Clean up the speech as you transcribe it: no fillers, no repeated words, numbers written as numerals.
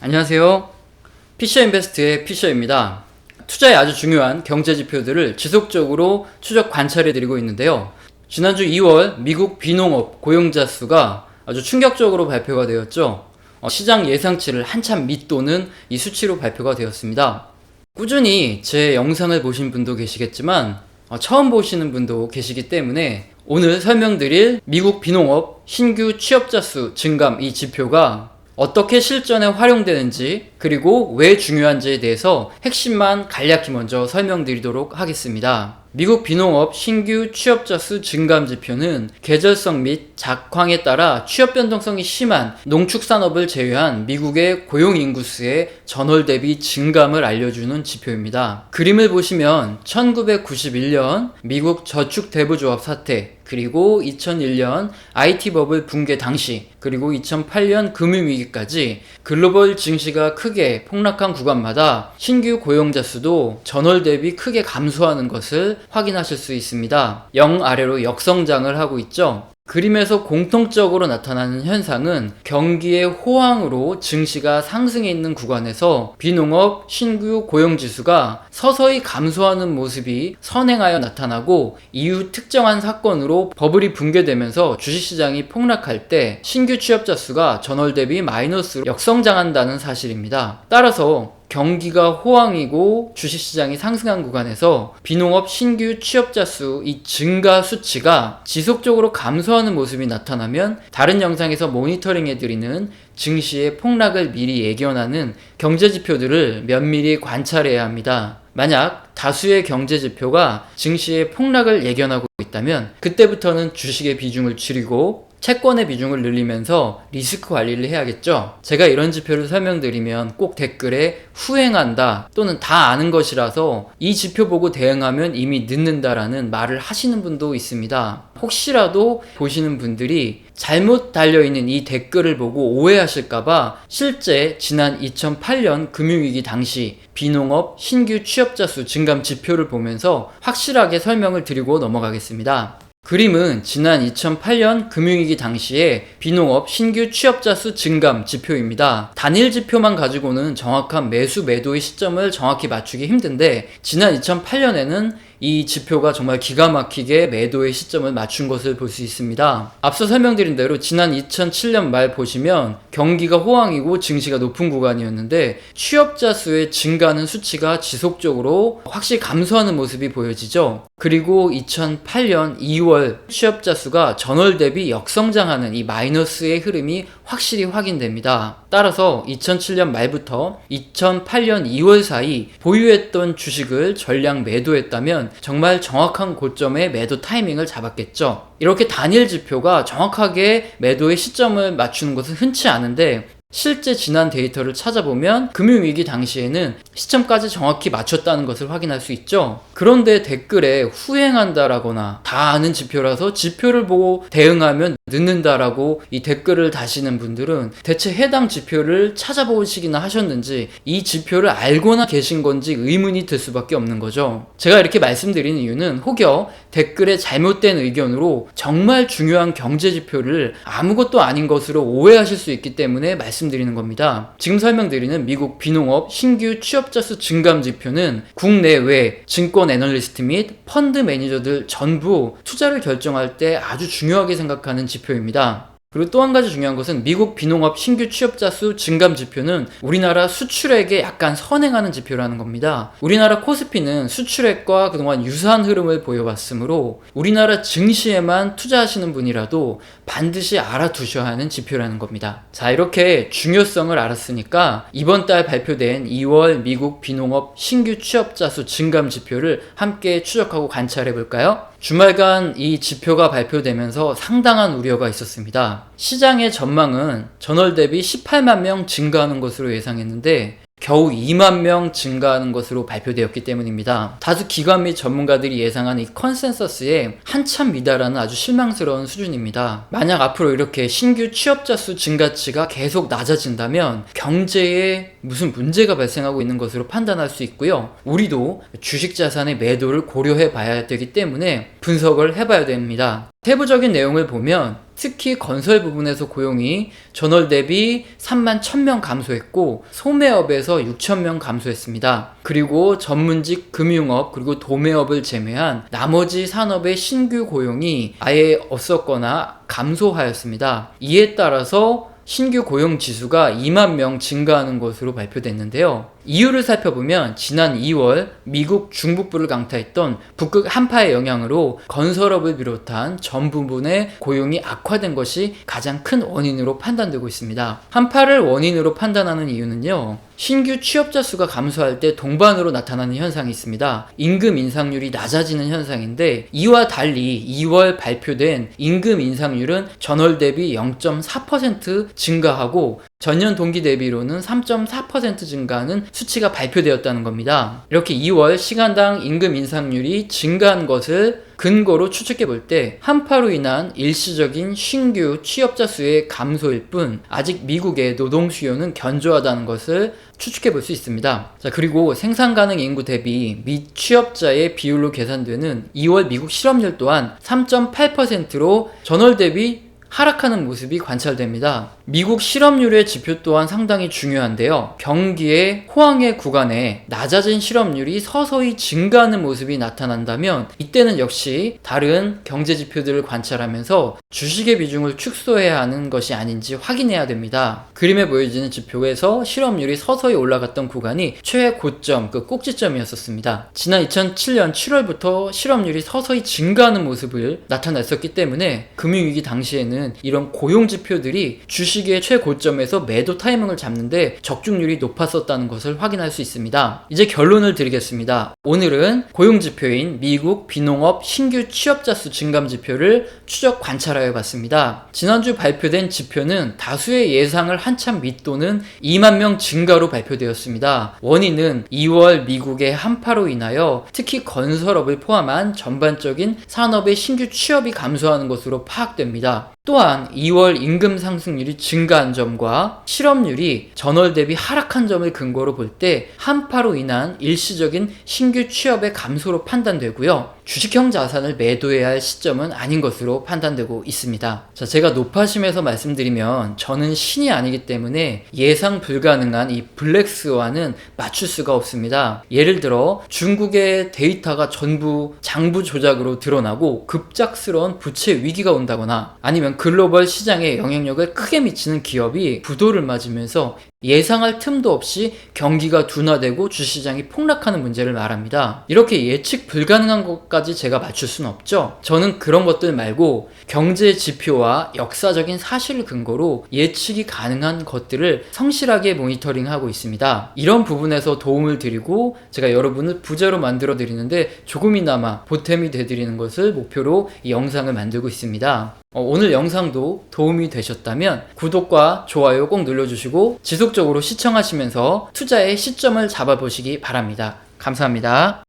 안녕하세요. 피셔인베스트의 피셔입니다. 투자에 아주 중요한 경제 지표들을 지속적으로 추적 관찰해 드리고 있는데요. 지난주 2월 미국 비농업 고용자 수가 아주 충격적으로 발표가 되었죠. 시장 예상치를 한참 밑도는 이 수치로 발표가 되었습니다. 꾸준히 제 영상을 보신 분도 계시겠지만 처음 보시는 분도 계시기 때문에 오늘 설명드릴 미국 비농업 신규 취업자 수 증감 이 지표가 어떻게 실전에 활용되는지 그리고 왜 중요한지에 대해서 핵심만 간략히 먼저 설명드리도록 하겠습니다. 미국 비농업 신규 취업자 수 증감 지표는 계절성 및 작황에 따라 취업 변동성이 심한 농축산업을 제외한 미국의 고용 인구수의 전월 대비 증감을 알려주는 지표입니다. 그림을 보시면 1991년 미국 저축대부조합 사태, 그리고 2001년 IT 버블 붕괴 당시, 그리고 2008년 금융위기까지 글로벌 증시가 크게 폭락한 구간마다 신규 고용자 수도 전월 대비 크게 감소하는 것을 확인하실 수 있습니다. 0 아래로 역성장을 하고 있죠. 그림에서 공통적으로 나타나는 현상은 경기의 호황으로 증시가 상승해 있는 구간에서 비농업 신규 고용지수가 서서히 감소하는 모습이 선행하여 나타나고 이후 특정한 사건으로 버블이 붕괴되면서 주식시장이 폭락할 때 신규 취업자 수가 전월 대비 마이너스로 역성장한다는 사실입니다. 따라서 경기가 호황이고 주식시장이 상승한 구간에서 비농업 신규 취업자 수 이 증가 수치가 지속적으로 감소하는 모습이 나타나면 다른 영상에서 모니터링해드리는 증시의 폭락을 미리 예견하는 경제지표들을 면밀히 관찰해야 합니다. 만약 다수의 경제지표가 증시의 폭락을 예견하고 있다면 그때부터는 주식의 비중을 줄이고 채권의 비중을 늘리면서 리스크 관리를 해야겠죠. 제가 이런 지표를 설명드리면 꼭 댓글에 후행한다 또는 다 아는 것이라서 이 지표 보고 대응하면 이미 늦는다라는 말을 하시는 분도 있습니다. 혹시라도 보시는 분들이 잘못 달려있는 이 댓글을 보고 오해하실까봐 실제 지난 2008년 금융위기 당시 비농업 신규 취업자 수 증감 지표를 보면서 확실하게 설명을 드리고 넘어가겠습니다. 그림은 지난 2008년 금융위기 당시에 비농업 신규 취업자 수 증감 지표입니다. 단일 지표만 가지고는 정확한 매수 매도의 시점을 정확히 맞추기 힘든데 지난 2008년에는 이 지표가 정말 기가 막히게 매도의 시점을 맞춘 것을 볼 수 있습니다. 앞서 설명드린 대로 지난 2007년 말 보시면 경기가 호황이고 증시가 높은 구간이었는데 취업자 수의 증가하는 수치가 지속적으로 확실히 감소하는 모습이 보여지죠. 그리고 2008년 2월 취업자 수가 전월 대비 역성장하는 이 마이너스의 흐름이 확실히 확인됩니다. 따라서 2007년 말부터 2008년 2월 사이 보유했던 주식을 전량 매도했다면 정말 정확한 고점의 매도 타이밍을 잡았겠죠. 이렇게 단일 지표가 정확하게 매도의 시점을 맞추는 것은 흔치 않은데 실제 지난 데이터를 찾아보면 금융위기 당시에는 시점까지 정확히 맞췄다는 것을 확인할 수 있죠. 그런데 댓글에 후행한다라거나 다 아는 지표라서 지표를 보고 대응하면 늦는다라고 이 댓글을 다시는 분들은 대체 해당 지표를 찾아보시기나 하셨는지 이 지표를 알고나 계신 건지 의문이 들 수밖에 없는 거죠. 제가 이렇게 말씀드리는 이유는 혹여 댓글에 잘못된 의견으로 정말 중요한 경제 지표를 아무것도 아닌 것으로 오해하실 수 있기 때문에 말씀드리는 겁니다. 지금 설명드리는 미국 비농업 신규 취업자 수 증감 지표는 국내외 증권 애널리스트 및 펀드 매니저들 전부 투자를 결정할 때 아주 중요하게 생각하는 지표입니다. 그리고 또 한 가지 중요한 것은 미국 비농업 신규 취업자 수 증감 지표는 우리나라 수출액에 약간 선행하는 지표라는 겁니다. 우리나라 코스피는 수출액과 그동안 유사한 흐름을 보여왔으므로 우리나라 증시에만 투자하시는 분이라도 반드시 알아두셔야 하는 지표라는 겁니다. 자, 이렇게 중요성을 알았으니까 이번 달 발표된 2월 미국 비농업 신규 취업자 수 증감 지표를 함께 추적하고 관찰해 볼까요? 주말간 이 지표가 발표되면서 상당한 우려가 있었습니다. 시장의 전망은 전월 대비 18만 명 증가하는 것으로 예상했는데 겨우 2만 명 증가하는 것으로 발표되었기 때문입니다. 다수 기관 및 전문가들이 예상한 이 컨센서스에 한참 미달하는 아주 실망스러운 수준입니다. 만약 앞으로 이렇게 신규 취업자 수 증가치가 계속 낮아진다면 경제에 무슨 문제가 발생하고 있는 것으로 판단할 수 있고요. 우리도 주식 자산의 매도를 고려해 봐야 되기 때문에 분석을 해봐야 됩니다. 세부적인 내용을 보면 특히 건설 부분에서 고용이 전월 대비 3만 1000명 감소했고 소매업에서 6000명 감소했습니다. 그리고 전문직 금융업 그리고 도매업을 제외한 나머지 산업의 신규 고용이 아예 없었거나 감소하였습니다. 이에 따라서 신규 고용 지수가 2만 명 증가하는 것으로 발표됐는데요. 이유를 살펴보면 지난 2월 미국 중북부를 강타했던 북극 한파의 영향으로 건설업을 비롯한 전 부분의 고용이 악화된 것이 가장 큰 원인으로 판단되고 있습니다. 한파를 원인으로 판단하는 이유는요, 신규 취업자 수가 감소할 때 동반으로 나타나는 현상이 있습니다. 임금 인상률이 낮아지는 현상인데 이와 달리 2월 발표된 임금 인상률은 전월 대비 0.4% 증가하고 전년 동기 대비로는 3.4% 증가하는 수치가 발표되었다는 겁니다. 이렇게 2월 시간당 임금 인상률이 증가한 것을 근거로 추측해 볼 때 한파로 인한 일시적인 신규 취업자 수의 감소일 뿐 아직 미국의 노동 수요는 견조하다는 것을 추측해 볼 수 있습니다. 자, 그리고 생산 가능 인구 대비 미취업자의 비율로 계산되는 2월 미국 실업률 또한 3.8%로 전월 대비 하락하는 모습이 관찰됩니다. 미국 실업률의 지표 또한 상당히 중요한데요. 경기의 호황의 구간에 낮아진 실업률이 서서히 증가하는 모습이 나타난다면 이때는 역시 다른 경제 지표들을 관찰하면서 주식의 비중을 축소해야 하는 것이 아닌지 확인해야 됩니다. 그림에 보여지는 지표에서 실업률이 서서히 올라갔던 구간이 최고점, 그 꼭지점이었습니다. 지난 2007년 7월부터 실업률이 서서히 증가하는 모습을 나타냈었기 때문에 금융위기 당시에는 이런 고용 지표들이 주식의 최고점에서 매도 타이밍을 잡는데 적중률이 높았었다는 것을 확인할 수 있습니다. 이제 결론을 드리겠습니다. 오늘은 고용 지표인 미국 비농업 신규 취업자 수 증감 지표를 추적 관찰하여 봤습니다. 지난주 발표된 지표는 다수의 예상을 한참 밑도는 2만 명 증가로 발표되었습니다. 원인은 2월 미국의 한파로 인하여 특히 건설업을 포함한 전반적인 산업의 신규 취업이 감소하는 것으로 파악됩니다. 또한 2월 임금 상승률이 증가한 점과 실업률이 전월 대비 하락한 점을 근거로 볼 때 한파로 인한 일시적인 신규 취업의 감소로 판단되고요. 주식형 자산을 매도해야 할 시점은 아닌 것으로 판단되고 있습니다. 자, 제가 높아심에서 말씀드리면 저는 신이 아니기 때문에 예상 불가능한 이 블랙스완은 맞출 수가 없습니다. 예를 들어 중국의 데이터가 전부 장부 조작으로 드러나고 급작스러운 부채 위기가 온다거나 아니면 글로벌 시장에 영향력을 크게 미치는 기업이 부도를 맞으면서 예상할 틈도 없이 경기가 둔화되고 주시장이 폭락하는 문제를 말합니다. 이렇게 예측 불가능한 것까지 제가 맞출 수는 없죠. 저는 그런 것들 말고 경제 지표와 역사적인 사실을 근거로 예측이 가능한 것들을 성실하게 모니터링하고 있습니다. 이런 부분에서 도움을 드리고 제가 여러분을 부자로 만들어 드리는데 조금이나마 보탬이 되드리는 것을 목표로 이 영상을 만들고 있습니다. 오늘 영상도 도움이 되셨다면 구독과 좋아요 꼭 눌러주시고 지속적으로 시청하시면서 투자의 시점을 잡아보시기 바랍니다. 감사합니다.